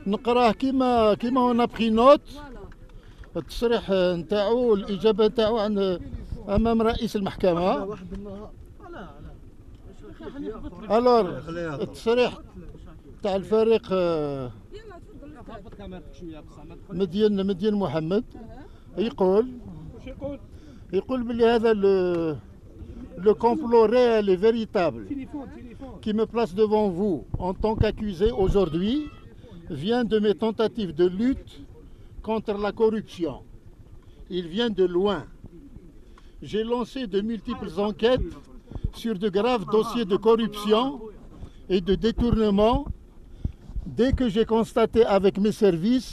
نقراه كيما اون ابخي نوت. التصريح نتاعو الاجابه نتاعو عن امام رئيس المحكمه. الور التصريح تاع الفريق مدين محمد يقول بلي هذا le complot réel et véritable qui me place devant vous en tant qu'accusé aujourd'hui vient de mes tentatives de lutte contre la corruption. Il vient de loin. J'ai lancé de multiples enquêtes sur de graves dossiers de corruption et de détournement dès que j'ai constaté avec mes services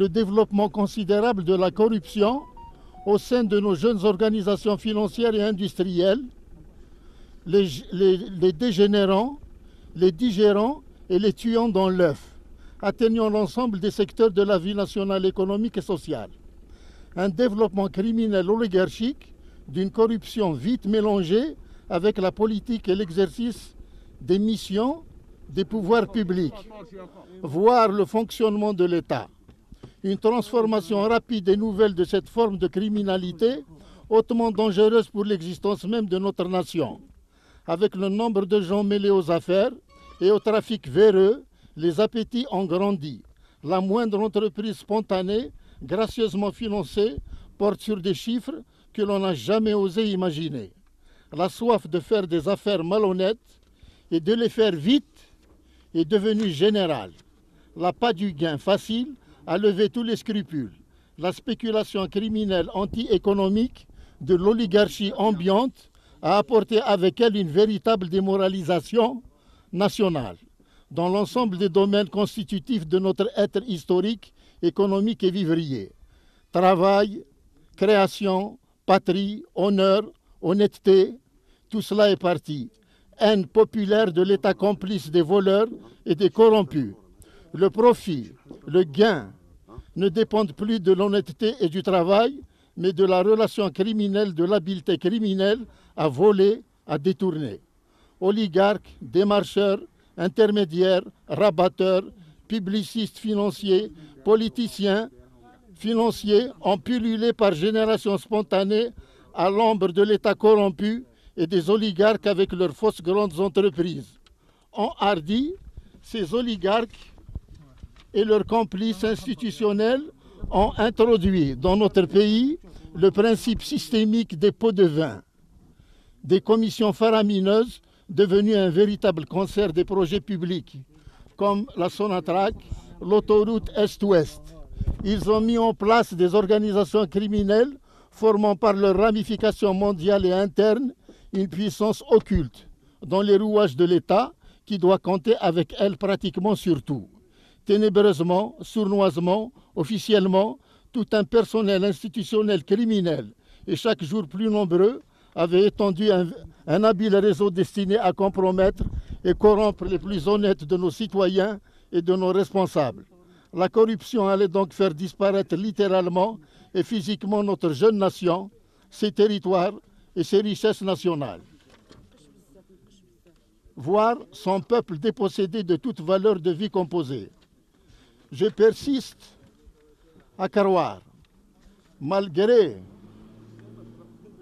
le développement considérable de la corruption au sein de nos jeunes organisations financières et industrielles, les dégénérants, les digérants et les tuant dans l'œuf, atteignant l'ensemble des secteurs de la vie nationale économique et sociale. Un développement criminel oligarchique d'une corruption vite mélangée avec la politique et l'exercice des missions des pouvoirs publics, voire le fonctionnement de l'État. Une transformation rapide et nouvelle de cette forme de criminalité hautement dangereuse pour l'existence même de notre nation. Avec le nombre de gens mêlés aux affaires et au trafic véreux, les appétits ont grandi. La moindre entreprise spontanée, gracieusement financée, porte sur des chiffres que l'on n'a jamais osé imaginer. La soif de faire des affaires malhonnêtes et de les faire vite est devenue générale. L'appât du gain facile a levé tous les scrupules. La spéculation criminelle anti-économique de l'oligarchie ambiante a apporté avec elle une véritable démoralisation nationale dans l'ensemble des domaines constitutifs de notre être historique, économique et vivrier. Travail, création, patrie, honneur, honnêteté, tout cela est parti. Haine populaire de l'État complice des voleurs et des corrompus. Le profit, le gain ne dépendent plus de l'honnêteté et du travail, mais de la relation criminelle, de l'habileté criminelle à voler, à détourner. Oligarques, démarcheurs, intermédiaires, rabatteurs, publicistes financiers, politiciens financiers ont pullulé par génération spontanée à l'ombre de l'État corrompu et des oligarques avec leurs fausses grandes entreprises. Enhardis, ces oligarques et leurs complices institutionnels ont introduit dans notre pays le principe systémique des pots de vin, des commissions faramineuses devenues un véritable concert des projets publics, comme la Sonatrach, l'autoroute Est-Ouest. Ils ont mis en place des organisations criminelles formant par leurs ramifications mondiales et internes une puissance occulte dans les rouages de l'État qui doit compter avec elle pratiquement sur tout. Ténébreusement, sournoisement, officiellement, tout un personnel institutionnel criminel et chaque jour plus nombreux avait étendu un habile réseau destiné à compromettre et corrompre les plus honnêtes de nos citoyens et de nos responsables. La corruption allait donc faire disparaître littéralement et physiquement notre jeune nation, ses territoires et ses richesses nationales. Voir son peuple dépossédé de toute valeur de vie composée. Je persiste à croire, malgré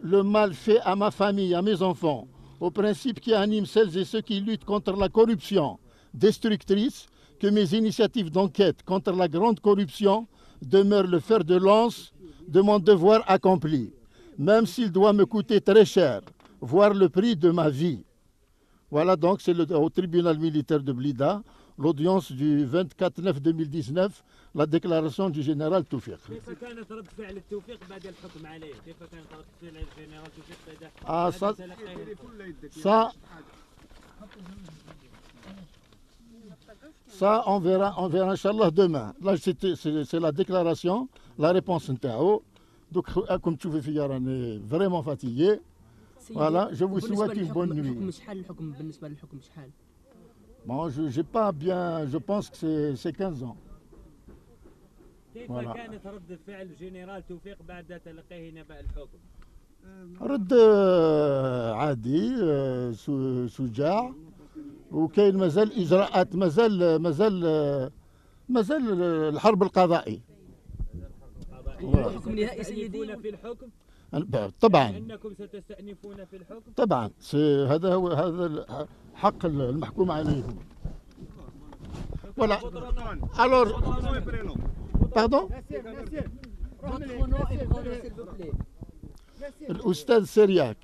le mal fait à ma famille, à mes enfants, aux principes qui animent celles et ceux qui luttent contre la corruption destructrice, que mes initiatives d'enquête contre la grande corruption demeurent le fer de lance de mon devoir accompli, même s'il doit me coûter très cher, voire le prix de ma vie. Voilà donc, c'est au tribunal militaire de Blida, l'audience du 24/9/2019, la déclaration du général Toufiq. Ah, ça on verra Inch'Allah demain. Là, c'est la déclaration, la réponse Ntao. Donc, comme tu veux faire, on est vraiment fatigué. Voilà, je vous souhaite une bonne nuit. Bon, je n'ai pas bien, je pense que c'est 15 ans. Voilà. رد عادي شجاع وكاين مازال اجراءات مازال مازال الحرب القضائي. حكم نهائي سيدي في الحكم طبعا انكم ستستأنفون في الحكم. طبعا هذا هو حق المحكوم عليهم. ولا alors pardon الأستاذ سيرياك.